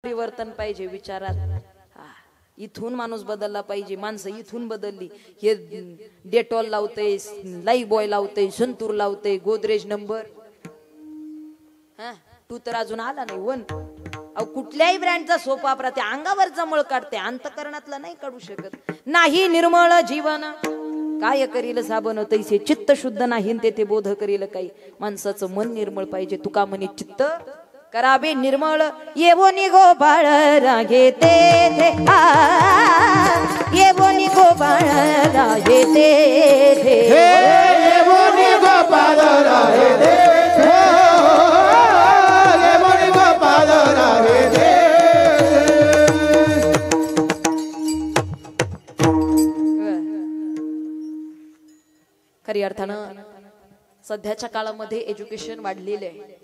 परिवर्तन पाहिजे विचारात. इथून माणूस बदलला पाहिजे. माणसं इथून बदलली. हे डेटॉल लावते, लाईफ बॉय लावते, संतूर लावते, गोदरेज नंबर. तू तर अजून आला नाही वन. कुठल्याही ब्रँडचा सोप वापरा, त्या अंगावरचा मळ काढते, अंतकरणातला नाही काढू शकत. नाही निर्मळ जीवन काय करील साबण तैसे, चित्त शुद्ध नाही ते बोध करील काही. माणसाचं मन निर्मळ पाहिजे. तुका म्हणे चित्त करावे निर्मळ. येवो निघो बाळ रागे ते येवो निघो बाळ रागे ते येवो निघो बाळ रागे ते येवो निघो बाळ रागे ते. खरी अर्थानं सध्याच्या काळामध्ये एज्युकेशन वाढलेले आहे,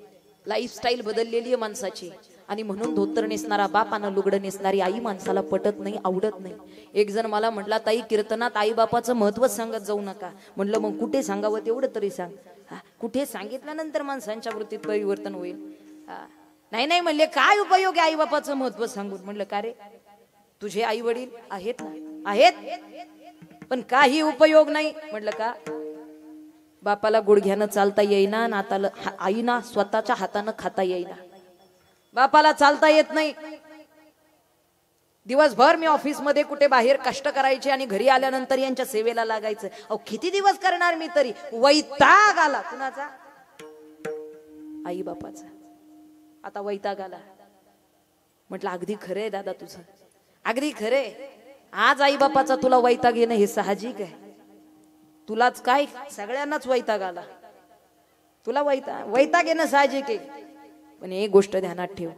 लाईफस्टाईल बदललेली आहे माणसाची. आणि म्हणून धोतर नेसणारा बाप आणि लुगडं नेसणारी आई माणसाला पटत नाही, आवडत नाही. एक जण मला म्हटला, ताई कीर्तनात आई बापाचं महत्व सांगत जाऊ नका. म्हटलं मग कुठे सांगावं तेवढं तरी सांग. कुठे सांगितल्यानंतर माणसांच्या वृत्तीत परिवर्तन होईल. नाही नाही म्हणले, काय उपयोग आहे आई बापाचं महत्व सांगून. म्हटलं का रे, तुझे आई वडील आहेत ना? आहेत, पण काही उपयोग नाही. म्हटलं का? बापाला गुडघ्यानं चालता येईना, नाताला आईना स्वतःच्या हातानं खाता येईना. बापाला चालता येत नाही. दिवसभर मी ऑफिस मध्ये कुठे बाहेर कष्ट करायचे आणि घरी आल्यानंतर यांच्या सेवेला लागायचं. अहो किती दिवस करणार मी तरी. वैताग आला. कुणाचा? आई बापाचा. आता वैताग आला. म्हटलं अगदी खरंय दादा तुझं, अगदी खरंय. आज आई बापाचा तुला वैताग येणं हे साहजिक आहे. तुलाच काय, सगळ्यांनाच वैताग आला. तुला वैताग येणं साहजिक आहे. पण एक गोष्ट ध्यानात ठेव,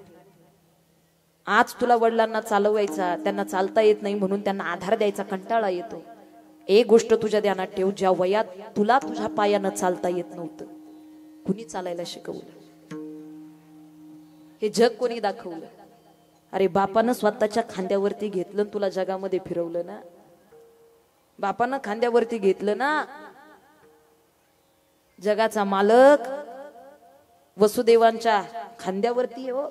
आज तुला वडिलांना चालवायचा, त्यांना चालता येत नाही म्हणून त्यांना आधार द्यायचा कंटाळा येतो. एक गोष्ट तुझ्या ध्यानात ठेव, ज्या वयात तुला तुझ्या पायानं चालता येत नव्हतं, कुणी चालायला शिकवलं? हे जग कोणी दाखवलं? अरे बापानं स्वतःच्या खांद्यावरती घेतलं, तुला जगामध्ये फिरवलं ना. बापानं खांद्यावरती घेतलं ना. जगाचा मालक वसुदेवांच्या खांद्यावरती हो.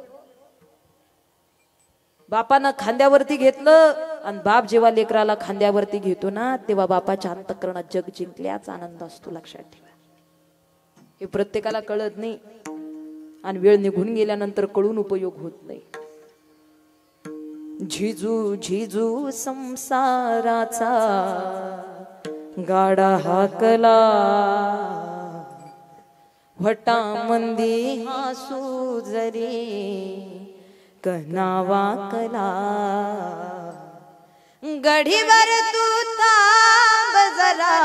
बापानं खांद्यावरती घेतलं. आणि बाप जेव्हा लेकराला खांद्यावरती घेतो ना, तेव्हा बापाच्या अंतःकरणात जग जिंकल्याचा आनंद असतो. लक्षात ठेवा. हे प्रत्येकाला कळत नाही आणि वेळ निघून गेल्यानंतर कळून उपयोग होत नाही. झिजू झिजू संसाराचा गाडा हाकला, वटा मंदी हासू जरी कनावा कला. गढीवर तू तांब जरा,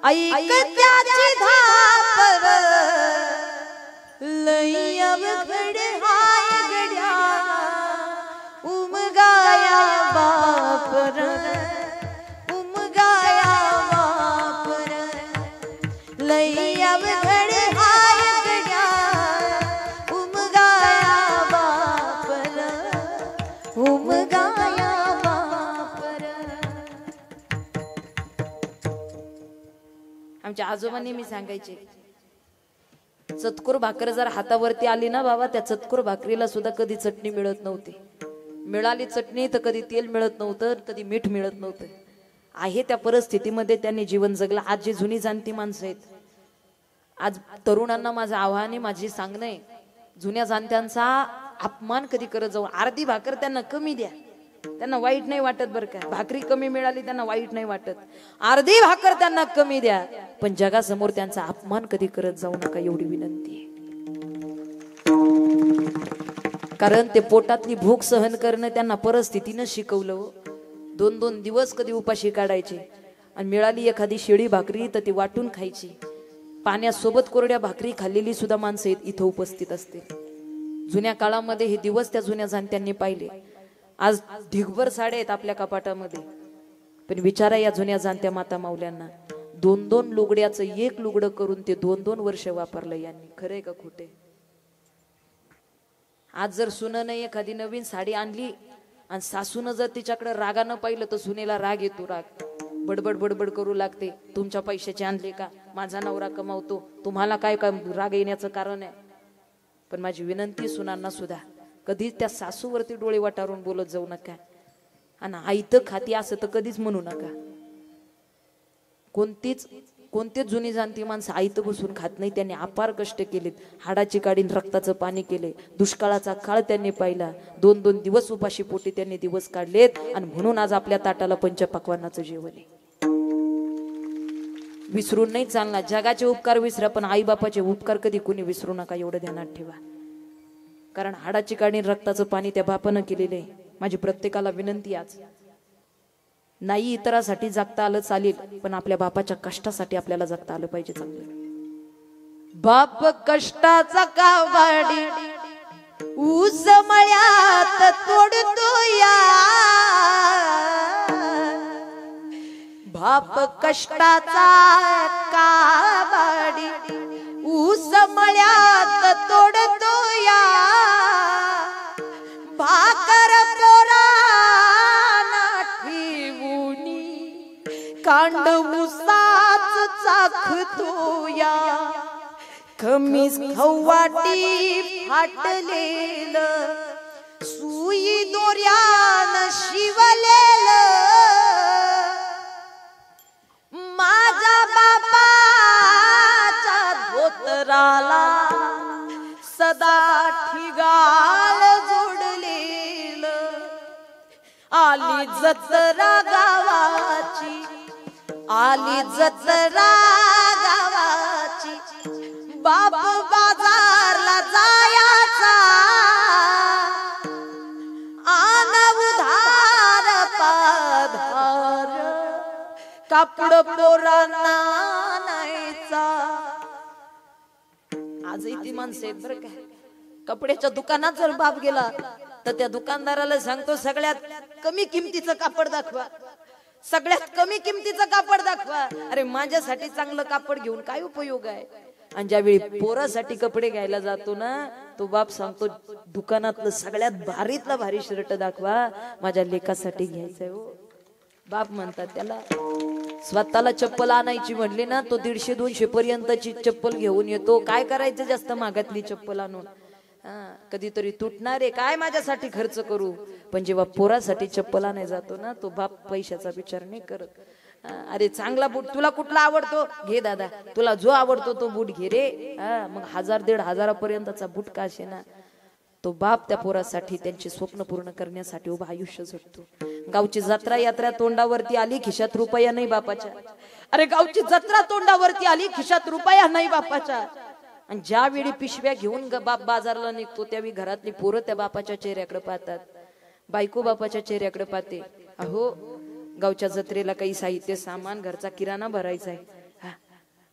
ऐक त्याची धापर, लई अवघड हाय गड्या उमगाया बापर, उमगाया बापर, लई अवघड हाय गड्या उमगाया बापर, उमगाया बापर. आमच्या आजोबांनी मी सांगायचे, चतकोर भाकर जर हातावरती आली ना बाबा, त्या चतकोर भाकरीला सुद्धा कधी चटणी मिळत नव्हती. मिळाली चटणी तर कधी तेल मिळत नव्हतं, कधी मीठ मिळत नव्हतं. आहे त्या परिस्थितीमध्ये त्यांनी जीवन जगलं. आज जी जुनी जाणती माणसं आहेत, आज तरुणांना माझं आव्हान आहे, माझी सांगणं आहे, जुन्या जाणत्यांचा अपमान कधी करत जाऊ. अर्धी भाकर त्यांना कमी द्या, त्यांना वाईट नाही वाटत बरं का. भाकरी कमी मिळाली त्यांना वाईट नाही वाटत. अर्धी भाकर त्यांना कमी द्या, पण जगासमोर त्यांचा अपमान कधी करत जाऊ नका, एवढी विनंती आहे. कारण ते पोटातली भूक सहन करणं त्यांना परिस्थितीनं शिकवलं. 2-2 दिवस कधी उपाशी काढायचे आणि मिळाली एखादी शेळी भाकरी तर ती वाटून खायची. पाण्यासोबत कोरड्या भाकरी खाल्लेली सुद्धा माणसं इथं उपस्थित असते. जुन्या काळामध्ये हे दिवस त्या जुन्या जाणत्यांनी पाहिले. आज ढिगभर साड्या आहेत आपल्या कपाटामध्ये, पण विचारा या जुन्या जाणत्या माता माऊल्यांना, 2-2 लुगड्याचं एक लुगडं करून ते 2-2 वर्ष वापरलं यांनी. खरंय का खोटे? आज जर सुनेनं एखादी नवीन साडी आणली आणि सासूनं जर तिच्याकडे रागानं पाहिलं तर सुनेला राग येतो. राग बडबड बडबड करू लागते, तुमच्या पैशाचे आणले का, माझा नवरा कमावतो, तुम्हाला काय राग येण्याचं कारण आहे. पण माझी विनंती सुनांना सुद्धा, कधीच त्या सासूवरती डोळे वाटारून बोलत जाऊ नका. आणि आईत खाती असं तर कधीच म्हणू नका. कोणतेच जुनी जाणती माणसं आईत बसून खात नाही. त्यांनी अपार कष्ट केलेत, हाडाची काढीन रक्ताचं पाणी केले, दुष्काळाचा काळ त्यांनी पाहिला, 2-2 दिवस उपाशी पोटी त्यांनी दिवस काढलेत. आणि म्हणून आज आपल्या ताटाला पंचपक्वान्नाचं जेवण आहे. विसरून नाही चालणार. जगाचे उपकार विसरा, पण आई बापाचे उपकार कधी कोणी विसरू नका, एवढं ध्यानात ठेवा. कारण हाडाची काढीन रक्ताचं पाणी त्या बापानं केलेलं आहे. माझी प्रत्येकाला विनंती आज, नाही इतरासाठी जगता आलं चालेल, पण आपल्या बापाच्या कष्टासाठी आपल्याला जगता आलं पाहिजे चांगलं. बाप कष्टाचा कावाडी ऊस मळ्यात तोडतो या, बाप कष्टाचा कावाडी ऊस मळ्यात तोडतो या, भाकर पोरांना ठेवूनी कांड मुसाच चाखतो या, खमीस खवाटी फाटलेलं सुई दोऱ्यानं शिवलेलं, माझ्या बापाच्या धोतराला सदा ठिगाळ जोडलेलं, आली जत्रा गावाची, आली जत्रा गावाची, बाप बाजारला जायाचा, आन उधार पाधार कापड पोरांना नाहीचा. आजही ती माणसं आहेत बरं का. कपड्याच्या दुकानात जर बाप गेला तर त्या दुकानदाराला सांगतो सगळ्यात कमी किमतीचं कापड दाखवा, सगळ्यात कमी किमतीचं कापड दाखवा. अरे माझ्यासाठी चांगलं कापड घेऊन काय उपयोग आहे. आणि ज्यावेळी पोरासाठी कपडे घ्यायला जातो ना, तो बाप सांगतो दुकानातलं सगळ्यात भारीतला भारी शर्ट दाखवा, माझ्या लेकासाठी घ्यायचंय. हो बाप म्हणतात त्याला. स्वतःला चप्पल आणायची म्हणली ना, तो 150-200 पर्यंतची चप्पल घेऊन येतो. काय करायचं जास्त महागातली चप्पल आणून, कधीतरी तुटणार आहे, काय माझ्यासाठी खर्च करू. पण जेव्हा पोरासाठी चप्पल आणायला जातो ना, तो बाप पैशाचा विचार नाही करत. अरे चांगला बूट तुला कुठला आवडतो, घे दादा, तुला जो आवडतो तो बूट घे रे. मग 1000-1500 पर्यंतचा बूट का असे ना, तो बाप त्या पोरासाठी त्यांचे स्वप्न पूर्ण करण्यासाठी उभा आयुष्य झटतो. गावची जत्रा यात्रा तोंडावरती आली, खिशात रुपया नाही बापाच्या. अरे गावची जत्रा तोंडावरती आली, खिशात रुपया नाही बापाच्या. आणि ज्या वेळी पिशव्या घेऊन बाप बाजारला निघतो, त्यावेळी घरातली पोरं त्या बापाच्या चेहऱ्याकडे पाहतात, बायको बापाच्या चेहऱ्याकडे पाहते. अहो गावच्या जत्रेला काही साहित्य सामान घरचा किराणा भरायचा आहे,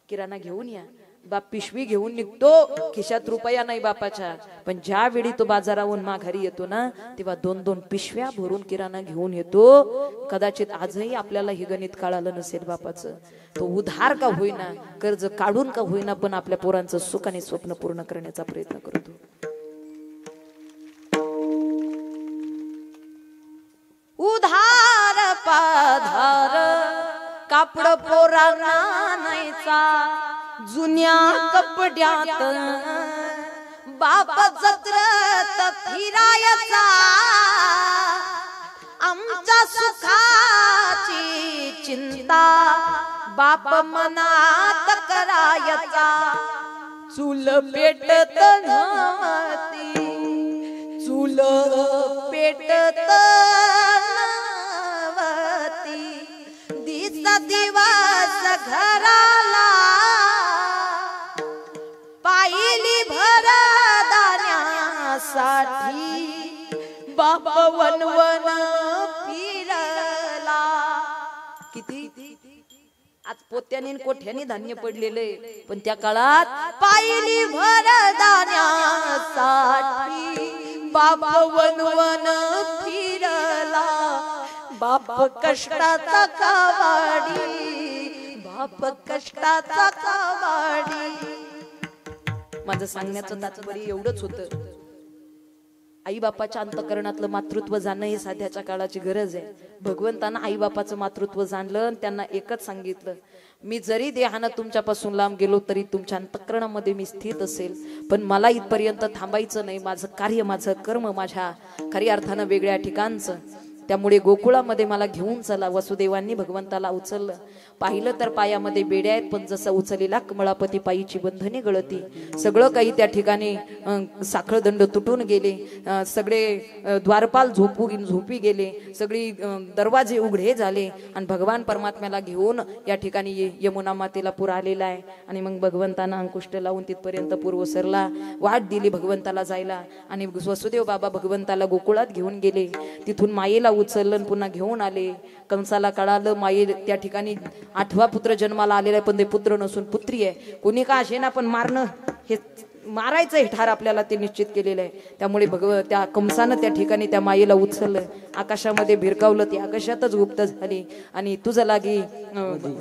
किराणा घेऊन या. बाप पिशवी घेऊन निघतो, खिशात रुपया नाही बापाच्या. पण ज्या वेळी तो बाजारावरून माघारी येतो ना, तेव्हा 2-2 पिशव्या भरून किराणा घेऊन येतो. कदाचित आजही आपल्याला हे गणित कळालं नसेल बापाचं. तो उधार का होईना, कर्ज काढून का होईना, पण आपल्या पोरांचं सुख आणि स्वप्न पूर्ण करण्याचा प्रयत्न करतो. उधार पाधार कापड पोरांना नाहीचा, जुन्या कपड्यात बाप जत्रेत फिरायचा, आमच्या सुखाची चिंता बाप मनात करायचा. चूल पेटत नव्हती, चूल पेटत नव्हती, दिवस घराला पाहिली भर दाण्यासाठी, बाप वनवन फिरला. किती आज पोत्याने कोठ्याने धान्य पडलेले, पण त्या काळात पाहिली भर दाण्यासाठी, बाप वनवन फिरला. बाप कष्टाचा कावाडी, बाप कष्टाचा कावाडी. माझं सांगण्याचं तात्पर्य एवढंच होतं. आई बापाच्या अंतकरणातलं मातृत्व जाणं ही सध्याच्या काळाची गरज आहे. भगवंतानं आई बापाचं मातृत्व जाणलं आणि त्यांना एकच सांगितलं, मी जरी देहानं तुमच्यापासून लांब गेलो तरी तुमच्या अंतकरणामध्ये मी स्थित असेल, पण मला इथपर्यंत थांबायचं नाही. माझं कार्य, माझं कर्म माझ्या खऱ्या अर्थानं वेगळ्या ठिकाणचं. त्यामुळे गोकुळामध्ये मला घेऊन चला. वसुदेवांनी भगवंताला उचललं. पाहिलं तर पायामध्ये बेड्या आहेत, पण जसं उचलेला कमळापती पायीची बंधने गळती. सगळं काही त्या ठिकाणी साखळदंड तुटून गेले. सगळे द्वारपाल झोपी गेले. सगळी दरवाजे उघडे झाले आणि भगवान परमात्म्याला घेऊन या ठिकाणी यमुना मातेला पूर आलेला आहे. आणि मग भगवंतानं अंकुष्ट लावून तिथपर्यंत पूर ओसरला. वाट दिली भगवंताला जायला आणि वसुदेव बाबा भगवंताला गोकुळात घेऊन गेले. तिथून मायेला उचललं, पुन्हा घेऊन आले. कंसाला कळालं माये त्या ठिकाणी 8वा पुत्र जन्माला आलेला आहे, पण ते पुत्र नसून पुत्री आहे. कोणी का असे ना, पण मारणं हे मारायचं हे ठार आपल्याला ते निश्चित केलेलं आहे. त्यामुळे त्या कंसानं त्या ठिकाणी त्या मायेला उचललं, आकाशामध्ये भिरकावलं. ती आकाशातच गुप्त झाली आणि तुझं लागी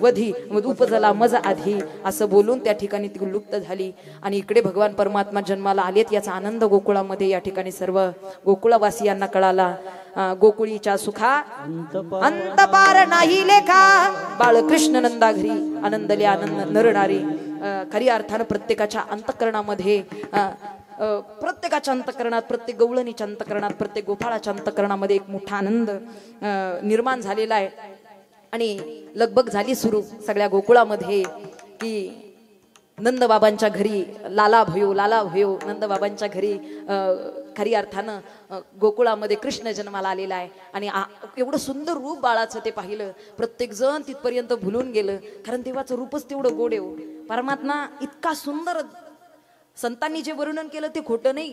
वधी उपजला मज आधी असं बोलून त्या ठिकाणी ती लुप्त झाली. आणि इकडे भगवान परमात्मा जन्माला आलेत याचा आनंद गोकुळामध्ये या ठिकाणी सर्व गोकुळवासियांना कळाला. गोकुळीच्या सुखा अंतपार नाही लेखा, बाळकृष्ण नंदा घरी आनंदले आनंद नरणारी. खरी अर्थानं प्रत्येकाच्या अंतकरणामध्ये प्रत्येकाच्या अंतकरणात, प्रत्येक गवळणीच्या अंतकरणात, प्रत्येक गोपाळाच्या अंतकरणामध्ये एक मोठा आनंद निर्माण झालेला आहे. आणि लगबग झाली सुरू सगळ्या गोकुळामध्ये की नंदबाबांच्या घरी लाला भयो नंदबाबांच्या घरी खरी अर्थानं गोकुळामध्ये कृष्ण जन्माला आलेला आहे. आणि एवढं सुंदर रूप बाळाचं ते पाहिलं. प्रत्येक जण तिथपर्यंत भुलून गेलं, कारण देवाचं रूपच तेवढं गोड आहे. परमात्मा इतका सुंदर, संतांनी जे वर्णन केलं ते खोटं नाही.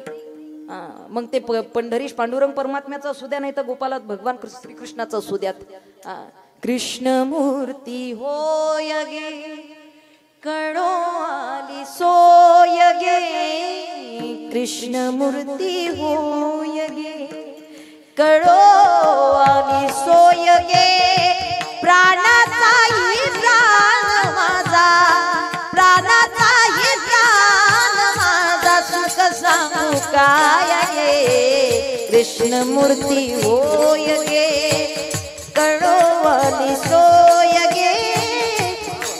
मग ते पंढरीश पांडुरंग परमात्म्याचं असू द्या, नाही तर गोपालात भगवान श्रीकृष्णाचं असू द्यात. कृष्ण मूर्ती होय गे कळो आली सोय गे, कृष्ण मूर्ती होय गे कळो आली सोय गे, प्राणाचाही प्राण माझा, प्राणाचाही प्राण माझा, सुख सांगू काय गे, कृष्ण मूर्ती होय गे कळो आली सोय गे,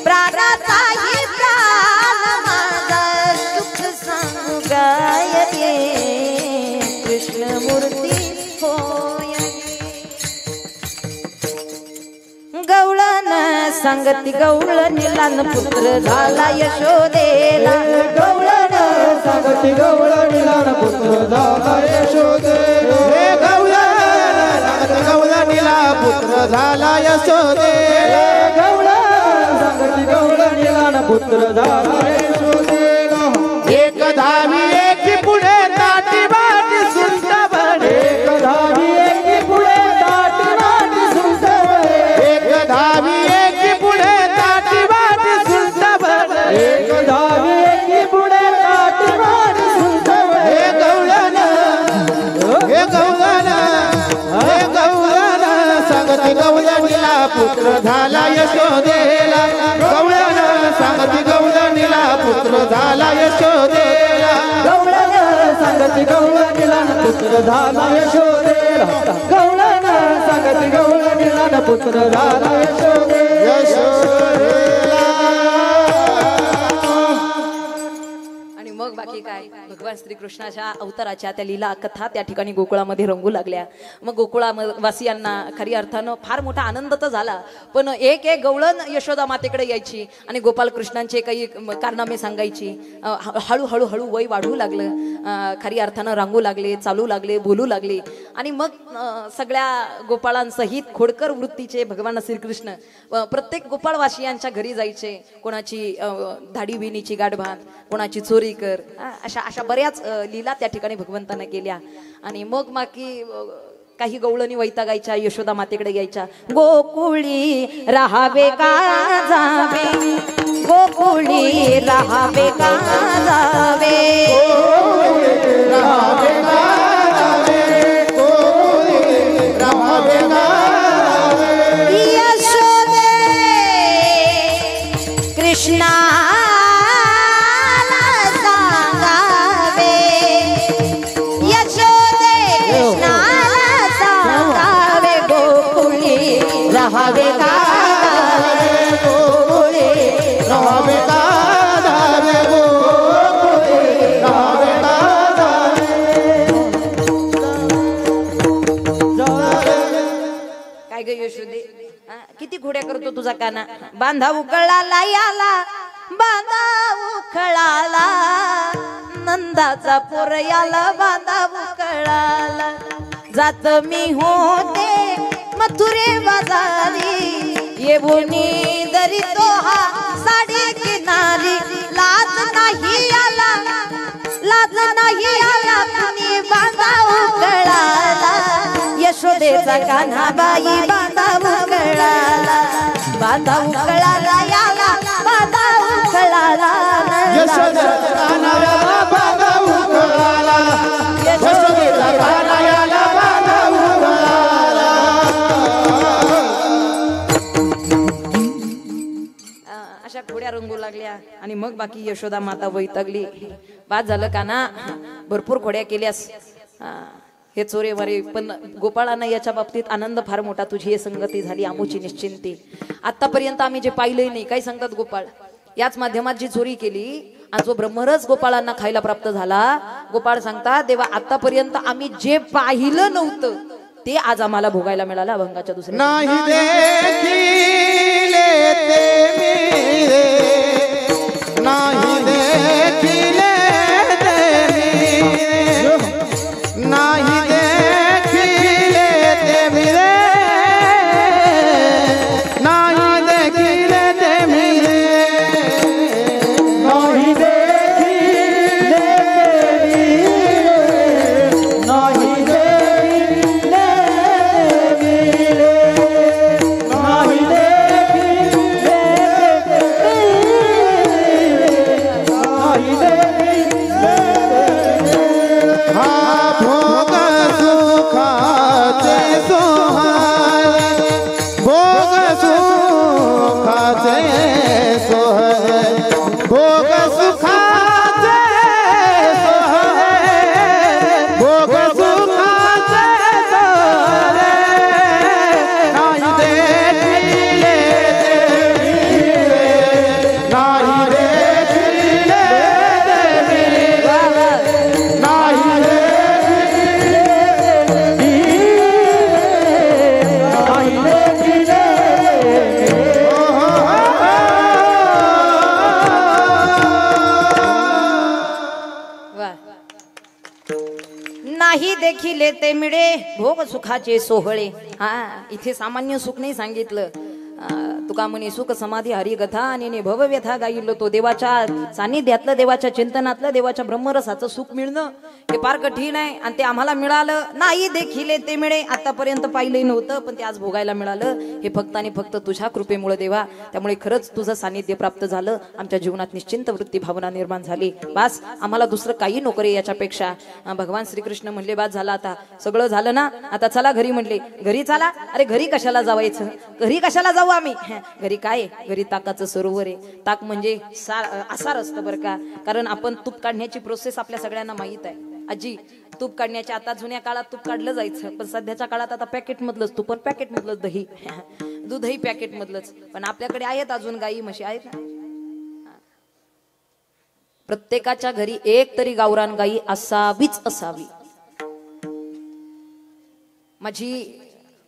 प्राणाचाही प्राण माझा, सुख सांगू काय गे, कृष्ण मूर्ती होय गे. गवळण सांगती गवळण निलान पुत्र झाला यशोदेला, गवळण सांगती गवळण निलान पुत्र झाला यशोदेला, गवळण सांगती गवळणीला पुत्र झाला यशोदेला, गवळण सांगती गवळणीला पुत्र झाला यशोदेला. एक धावी एक पुढे ताटी बाटी सुंद बडे, एक धावी एक पुढे ताटी बाटी सुंद बडे, एक धावी एक पुढे ताटी बाटी सुंद बडे, एक धावी एक पुढे ताटी बाटी सुंद बडे. हे गवळण हे गवळण हे गवळण सांगती गवळणीला पुत्र झाला यशोदेला, गवळण सांगती गवळणीला पुत्र झाला यशोदेला, गवळण सांगती गवळणीला पुत्र झाला यशोदेला, गवळण सांगती गवळणीला पुत्र झाला यशोदेला. आणि मग बाकी काय, भगवान श्रीकृष्णाच्या अवताराच्या त्या लीला कथा त्या ठिकाणी गोकुळामध्ये रंगू लागल्या. मग गोकुळावासियांना खरी अर्थानं फार मोठा आनंद तर झाला, पण एक एक गवळण यशोदा मातेकडे यायची आणि गोपाल कृष्णांचे काही कारनामे सांगायची. हळूहळू हळू वय वाढू लागलं, खरी अर्थानं रांगू लागले, चालू लागले, बोलू लागले. आणि मग सगळ्या गोपाळांसहित खोडकर वृत्तीचे भगवान श्रीकृष्ण प्रत्येक गोपाळवासियांच्या घरी जायचे. कोणाची धाडी विणीची गाठबांध, कोणाची चोरी कर, अशा अशा बऱ्याच लीला त्या ठिकाणी भगवंताने केल्या. आणि मग बाकी काही गवळणी वैतागायच्या, यशोदा मातेकडे यायच्या. गोकुळी राहावे का जावे, गोकुळी राहावे का जावे, राहावे का जावे, गोकुळी राहावे का जावे. यशोदे कृष्णा यशोदे काय ग यशोदे, किती घोड्या करतो तुझा काना. बांधा उकळाला याला, बांधा उकळाला, नंदाचा पोर याला बांधा उकळाला. जात मी होते मथुरे बाजारी, येऊनी दरी तो हा साडी किनारी. लाज नाही आला, लाज नाही आला, कुणी बांधा उकळाला. यशोदेचा कान्हा बाई बांधा उकळाला, बांधा उकळाला याला, बांधा उकळाला. यशोदेचा कान्हा याला बांधा उकळाला, यशोदेचा कान्हा याला बांधा उकळाला. अशा घोड्या रंगू लागल्या आणि मग बाकी यशोदा माता वैतागली. बाद झालं का ना, भरपूर घोड्या केल्यास, हे चोरे वारे. पण गोपाळांना याच्या बाबतीत आनंद फार मोठा, तुझी हे संगती झाली आमूची निश्चिंती. आतापर्यंत आम्ही जे पाहिलंय नाही, काय सांगतात गोपाळ, याच माध्यमात जी चोरी केली आणि जो ब्रह्मरस गोपाळांना खायला प्राप्त झाला. गोपाळ सांगतात, देवा आतापर्यंत आम्ही जे पाहिलं नव्हतं ते आज आम्हाला भोगायला मिळालं अभंगाच्या दुसऱ्या. नाही देखिले ते मिळे, नाही देखिले ते मिळे, नाही देखिले ते मिळे, नाही देखिले ते मिळे, नाही देखिले नाही देखिले मिळे, नाही देखिले नाही देखिले. हा भोग सुखाचे सोहळे, भोग सुखाचे सोहळे, भोग सुखाचे सोहळे, भोग सुखाचे सोहळे. नाही देखिले ते मिळे, नाही देखिले ते मिळे, नाही देखिले नाही देखिले. वा. नाही देखिले ते मिळे, भोग सुखाचे सोहळे. हा, इथे सामान्य सुख नाही सांगितलं. तुका म्हणे सुख समाधी हरिकथा आणि भव व्यथा गायिलो. तो देवाच्या सानिध्यातलं, देवाच्या चिंतनातलं, देवाच्या ब्रह्मरसाचं सुख मिळणं हे फार कठीण आहे आणि ते आम्हाला मिळालं. नाही देखिले ते मिळे, आतापर्यंत पाहिलंही नव्हतं पण ते आज भोगायला मिळालं. हे फक्त आणि फक्त तुझ्या कृपेमुळे देवा. त्यामुळे खरंच तुझं सानिध्य प्राप्त झालं, आमच्या जीवनात निश्चिंत वृत्ती भावना निर्माण झाली. बास, आम्हाला दुसरं काही नको रे याच्यापेक्षा. भगवान श्रीकृष्ण म्हणले, बास झाला, आता सगळं झालं ना, आता चला घरी. म्हणले, घरी चला. अरे घरी कशाला जावायचं, घरी कशाला जाऊ आम्ही. घरी काय, घरी ताकाचं सरोवर आहे. ताक म्हणजे आसार असतं बरं का. कारण आपण तूप काढण्याची प्रोसेस आपल्या सगळ्यांना माहित आहे. आजी, तूप काढण्याच्या, आता जुन्या काळात तूप काढलं जायचं, पण सध्याच्या काळात आता पॅकेट मधलंच तूप, पण पॅकेट मधलंच दही, दूधही पॅकेट मधलंच. पण आपल्याकडे आहेत अजून गाई म्हशी आहेत ना. प्रत्येकाच्या घरी एक तरी गावरान गाई असावीच असावी.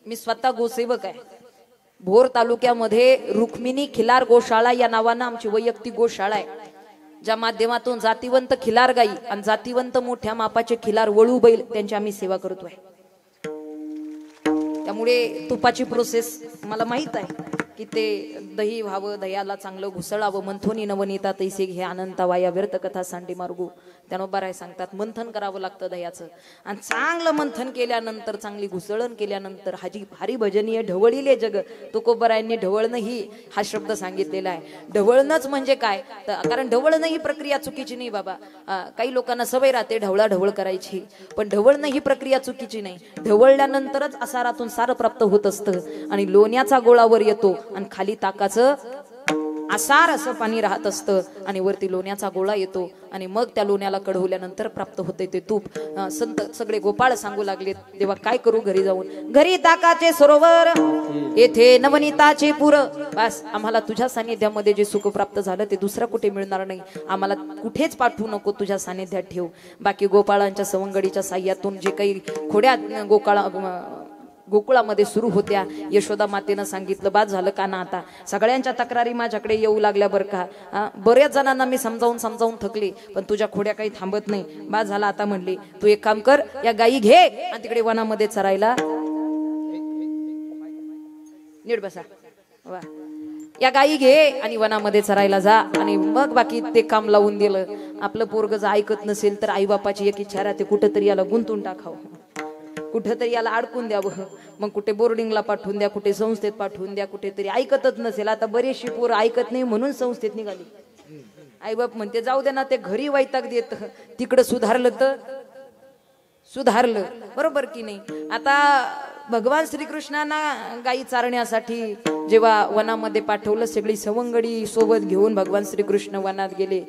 मी स्वतः गोसेवक आहे. भोर तालुक्यामध्ये रुक्मिणी खिलार गोशाळा या नावानं आमची वैयक्तिक गोशाळा आहे, ज्या माध्यमातून जातीवंत खिलार गाई आणि जातीवंत मोठ्या मापाचे खिलार वळू बैल त्यांची आम्ही सेवा करतोय. त्यामुळे तुपाची प्रोसेस मला माहित आहे की ते दही व्हावं, दह्याला चांगलं घुसळावं. मंथोनी नवनीता तैसे घे अनंता वाया व्यर्थ कथा सांडी मार्गू. त्यानंतर आहे सांगतात मंथन करावं लागतं दह्याचं, आणि चांगलं मंथन केल्यानंतर, चांगली घुसळण केल्यानंतर हरी भजनीय ढवळीले जग. तुकोबरायांनी ढवळणं ही हा शब्द सांगितलेला आहे. ढवळणंच म्हणजे काय, कारण ढवळणं ही प्रक्रिया चुकीची नाही बाबा. काही लोकांना सवय राहते ढवळा ढवळ करायची, पण ढवळणं ही प्रक्रिया चुकीची नाही. ढवळल्यानंतरच आसारातून सार प्राप्त होत असतं आणि लोण्याचा गोळावर येतो आणि खाली ताकाचं आसार असं पाणी राहत असतं आणि वरती लोण्याचा गोळा येतो आणि मग त्या लोण्याला कढवल्यानंतर प्राप्त होते ते तूप. संत सगळे गोपाळ सांगू लागले, देवा काय करू घरी जाऊन. घरी ताकाचे सरोवर, येथे नवनीताचे पुर. बस, आम्हाला तुझ्या सानिध्यामध्ये जे सुख प्राप्त झालं ते दुसरा कुठे मिळणार नाही. आम्हाला कुठेच पाठवू नको, तुझ्या सानिध्यात ठेव. बाकी गोपाळांच्या सवंगडीच्या साह्यातून जे काही खोड्या गोकुळामध्ये सुरू होत्या. यशोदा मातेनं सांगितलं बाद झालं का ना आता. सगळ्यांच्या तक्रारी माझ्याकडे येऊ लागल्या बरं का. बऱ्याच जणांना मी समजावून थकली, पण तुझ्या खोड्या काही थांबत नाही. बाद झाला आता म्हणली तू एक काम कर, या गायी घे आणि तिकडे वनामध्ये चरायला. नीट बसा. वा. या गायी घे आणि वनामध्ये चरायला जा. आणि मग बाकी ते काम लावून दिलं. आपलं पोरग जर ऐकत नसेल तर आई बापाची एक इच्छा राहते, कुठंतरी याला गुंतून टाकावं, कुठेतरी याला अडकून द्यावं. मग कुठे बोर्डिंगला पाठवून द्या, कुठे संस्थेत पाठवून द्या. कुठेतरी ऐकतच नसेल. आता बरेचशी पोरं ऐकत नाही म्हणून संस्थेत निघाली. आई बाप म्हणते जाऊ दे ना, ते घरी वैताग देत, तिकडं सुधारलं तर सुधारलं. बरोबर की नाही. आता भगवान श्रीकृष्णांना गायी चारण्यासाठी जेव्हा वनामध्ये पाठवलं, सगळी सवंगडी सोबत घेऊन भगवान श्रीकृष्ण वनात गेले.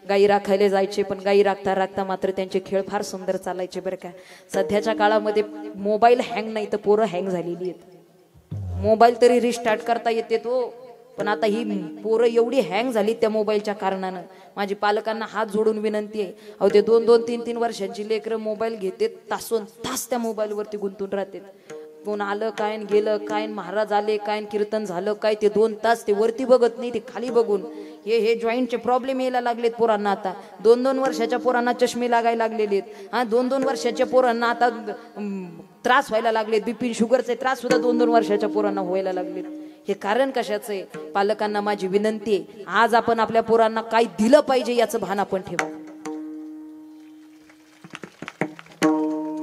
गायी राखायला जायचे, पण गायी राखता राखता मात्र त्यांचे खेळ फार सुंदर चालायचे बरं का. सध्याच्या काळामध्ये मोबाईल हँग नाही तर पोरं हँग झालेली आहेत. मोबाईल तरी रिस्टार्ट करता येते तो, पण आता ही पोरं एवढी हँग झाली त्या मोबाईलच्या कारणानं. माझी पालकांना हात जोडून विनंती आहे, अहो ते 2-2, 3-3 वर्षांची लेकरं मोबाईल घेते, तासोन तास त्या मोबाईलवरती गुंतून राहते. कोण आलं काय गेलं काय, महाराज आले काय, कीर्तन झालं काय, ते 2 तास ते वरती बघत नाही, ते खाली बघून. हे जॉईंटचे प्रॉब्लेम यायला लागलेत पोरांना. आता 2-2 वर्षाच्या पोरांना चष्मे लागायला लागलेले आहेत. 2-2 वर्षाच्या पोरांना आता त्रास व्हायला लागलेत. बीपी शुगरचे त्रास सुद्धा 2-2 वर्षाच्या पोरांना व्हायला लागलेत. हे कारण कशाचं आहे. पालकांना माझी विनंती आहे, आज आपण आपल्या पोरांना काय दिलं पाहिजे याचं भान आपण ठेवा.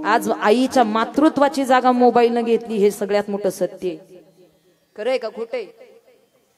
आज आईच्या मातृत्वाची जागा मोबाईलनं घेतली, हे सगळ्यात मोठं सत्य आहे. खरंय का खोटंय.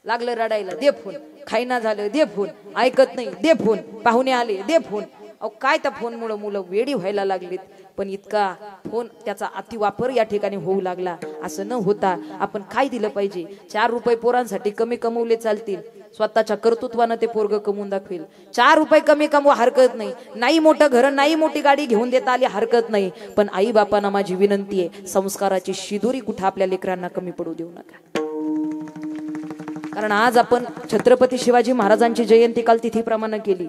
लागलं रडायला दे फोन, खायना झालं दे फोन, ऐकत नाही दे फोन, पाहुणे आले दे फोन. अहो काय त्या फोनमुळे मुलं वेडी व्हायला लागलीत. पण इतका फोन त्याचा अतिवापर या ठिकाणी होऊ लागला. असं न होता आपण काय दिलं पाहिजे. 4 रुपये पोरांसाठी कमी कमवले चालतील, स्वतःच्या कर्तृत्वानं ते पोरग कमवून दाखवेल. 4 रुपये कमी कमवा हरकत नाही, नाही मोठं घर नाही मोठी गाडी घेऊन देता आली हरकत नाही. पण आई बापांना माझी विनंती आहे, संस्काराची शिदोरी कुठं आपल्या लेकरांना कमी पडू देऊ नका. कारण आज आपण छत्रपती शिवाजी महाराजांची जयंती काल तिथीप्रमाणे केली.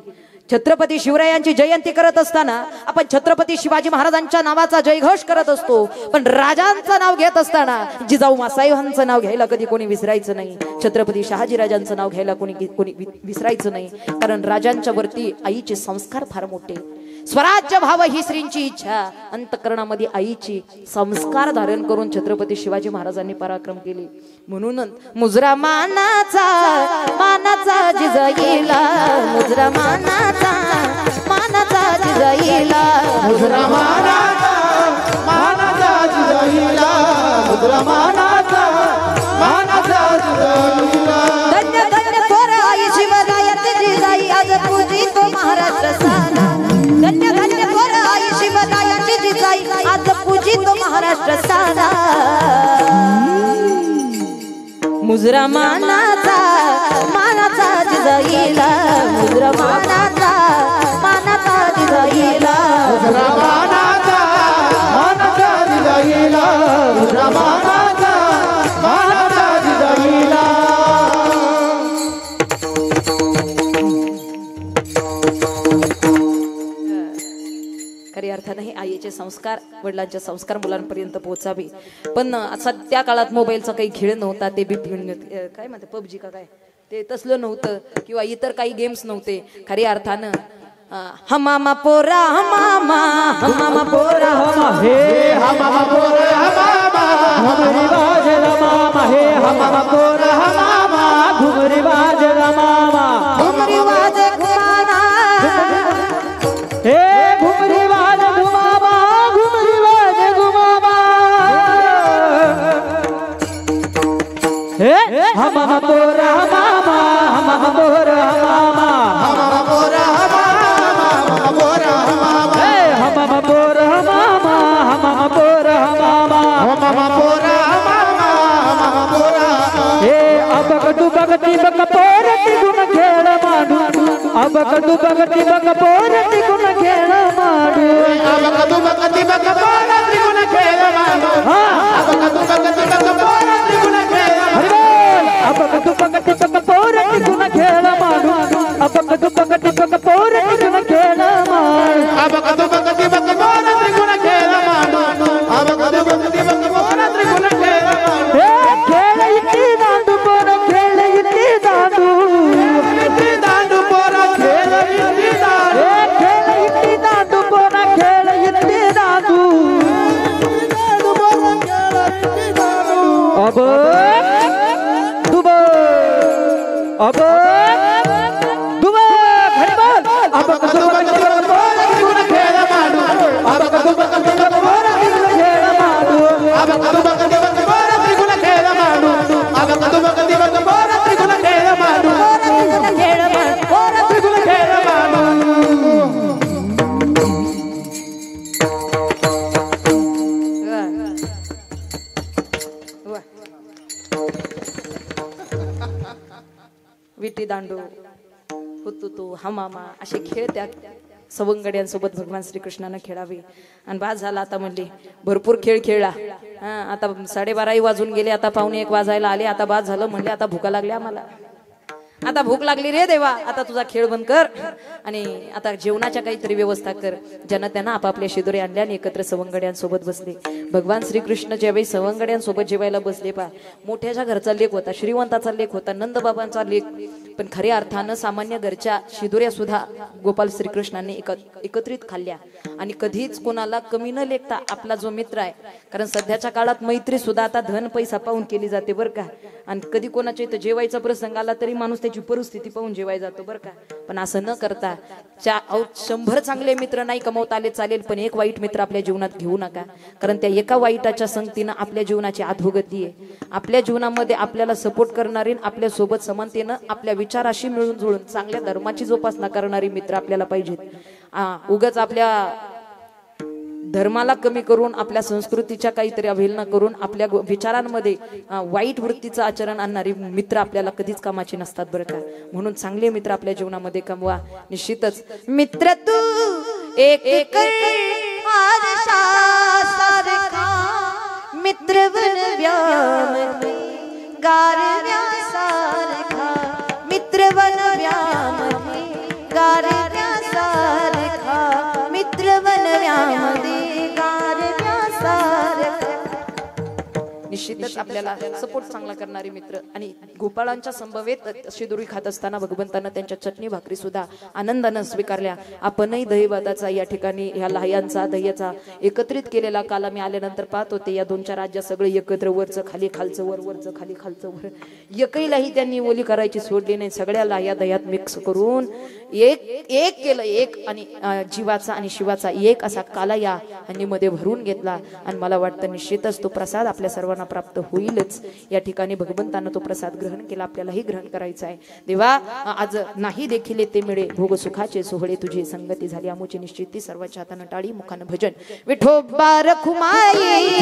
छत्रपती शिवरायांची जयंती करत असताना आपण छत्रपती शिवाजी महाराजांच्या नावाचा जयघोष करत असतो, पण राजांचं नाव घेत असताना जिजाऊ मासाहेबांचं नाव घ्यायला कधी कोणी विसरायचं नाही. छत्रपती शहाजीराजांचं नाव घ्यायला कोणी विसरायचं नाही. कारण राजांच्या वरती आईचे संस्कार फार मोठे. स्वराज्य भाव ही श्रींची इच्छा, अंतःकरणामध्ये आईची संस्कार धारण करून छत्रपती शिवाजी महाराजांनी पराक्रम केले. म्हणूनच मुजरा मानाचा जिजाईला, मुजरा मानाचा जिजाईला, मुजरा मानाचा जिजाईला, मुजरा मानाचा जिजाईला. धन्य धन्य थोर आई शिवरायांची जिजाई, आज पूजी तो महाराष्ट्र सारा. धन्य धन्य थोर आई शिवरायांची जिजाई, आज पूजी तो महाराष्ट्र सारा. मुजरा मानाचा जिजाईला, मुजरा मानाचा जिजाईला, मुजरा मानाचा जिजाईला, मुजरा मानाचा जिजाईला. खऱ्या अर्थाने हे आईचे संस्कार, वडिलांचे संस्कार मुलांपर्यंत पोहोचावे. पण सध्या काळात मोबाईलचा काही खेळ नव्हता. ते बी काय म्हणते पबजी का काय ते तसलं नव्हतं, किंवा इतर काही गेम्स नव्हते. खऱ्या अर्थानं हमामा पोरा हमामा पोरा हे हमामा पोरा हमामा, घुमरी वाजला मामा. हे हमामा पोरा हमामा, घुमरी वाजला मामा. घुमरी वाजे घुमाना, हे घुमरी वाज घुमामा, घुमरी वाज घुमामा. हे हमामा पोरा हमामा, हमामा पोरा हमामा, हमामा पोरा हमामा, हमामा पोरा हमामा. हे हमामा पोरा हमामा, हमामा पोरा हमामा, हमामा पोरा हमामा, हमामा पोरा. हे अबकटू बगती बक पोरती गुण खेळ माडू, अबकटू बगती बक पोरती गुण खेळ माडू, अबकटू बगती बक पोरती गुण खेळ माडू. अबकटू बगती बक पोरती गुण खेळ माडू, अबकटू बगती बक पोरती गुण खेळ माडू, अबकटू बगती बक पोरती गुण खेळ माडू, अबकटू बगती बक पोरती गुण खेळ माडू, अबकटू बगती बक पोरती गुण अगं दुबा घरी बोल अबक दुबक दुबक बोल त्रिगुण खेळ माडू अबक दुबक दुबक बोल त्रिगुण खेळ माडू अबक दुबक दुबक बोल त्रिगुण खेळ माडू अबक दुबक दुबक बोल त्रिगुण खेळ माडू त्रिगुण खेळ माडू विटी दांडू हुतुतू हमामा असे खेळ त्यात सवंगड्यांसोबत भगवान श्रीकृष्णानं खेळावे. आणि बाज झाला आता म्हणली भरपूर खेळ खेळला. आता 12:30 वाजून गेले, आता 1:45 वाजायला आले. आता बाज झालं म्हणले आता भूका लागली आम्हाला, आता भूक लागली रे देवा, आता तुझा खेळ बंद कर आणि आता जेवणाच्या काहीतरी व्यवस्था कर. ज्यांना त्यांना आपापल्या शिदोरे आणल्या आणि एकत्र सवंगड्यांसोबत बसले. भगवान श्रीकृष्ण ज्यावेळी सवंगड्यांसोबत जेवायला बसले पा, मोठ्याच्या घरचा लेख होता, श्रीमंताचा लेख होता, नंदबाबांचा लेख, पण खऱ्या अर्थानं सामान्य घरच्या शिदोऱ्या सुद्धा गोपाल श्रीकृष्णांनी एकत्रित खाल्ल्या. आणि कधीच कोणाला कमी न लेखता आपला जो मित्र आहे, कारण सध्याच्या काळात मैत्री सुद्धा आता धन पैसा पाहून केली जाते बरं का. आणि कधी कोणाच्या इथं जेवायचा प्रसंग आला तरी माणूस त्याची परिस्थिती पाहून जेवाय जातो बरं का. पण असं न करता 100 चांगले मित्र नाही कमवता आले चालेल, पण एक वाईट मित्र आपल्या जीवनात घेऊ नका, कारण त्या एका वाईटाच्या संगतीनं आपल्या जीवनाची अधोगती आहे. आपल्या जीवनामध्ये आपल्याला सपोर्ट करणारी, आपल्या सोबत समानतेनं आपल्या विचाराशी मिळून जुळून चांगल्या धर्माची जोपासना करणारी मित्र आपल्याला पाहिजेत. उगाच आपल्या धर्माला कमी करून, आपल्या संस्कृतीच्या काहीतरी अवहेलना करून, आपल्या विचारांमध्ये वाईट वृत्तीचं आचरण आणणारी मित्र आपल्याला कधीच कामाची नसतात बरं का. म्हणून चांगले मित्र आपल्या जीवनामध्ये कमवा. निश्चितच मित्र तू एक एक मित्र बनव्यामध्ये गारव्यासारखा, मित्र बनव्यामध्ये गारव्यासारखा, मित्र बनव्यामध्ये निश्चितच आपल्याला सपोर्ट चांगला करणारे मित्र. आणि गोपाळांच्या संभवेत शिदोरी खात असताना भगवंतांना त्यांच्या चटणी भाकरी सुद्धा आनंदानं स्वीकारल्या. आपणही दहीभाताचा या ठिकाणी ह्या लहायांचा दह्याचा एकत्रित केलेला काला मी आल्यानंतर पाहत होते. या 2-4 राज्य सगळे एकत्र, वरचं खाली खालचं वर, वरचं खाली खालचं वर, एकहीलाही त्यांनी ओली करायची सोडली नाही. सगळ्याला या दह्यात मिक्स करून एक केलं, एक आणि जीवाचा आणि शिवाचा एक असा काला या मध्ये भरून घेतला. आणि मला वाटतं निश्चितच तो प्रसाद आपल्या सर्वांना प्राप्त होईलच. या ठिकाणी भगवंतानं तो प्रसाद ग्रहण केला, आपल्यालाही ग्रहण करायचा आहे. देवा आज नाही देखील ते मिळे भोग सुखाचे सोहळे, तुझी संगती झाली आमुची निश्चिती. सर्वांच्या हातानं टाळी, मुखानं भजन. विठोबा रखुमाई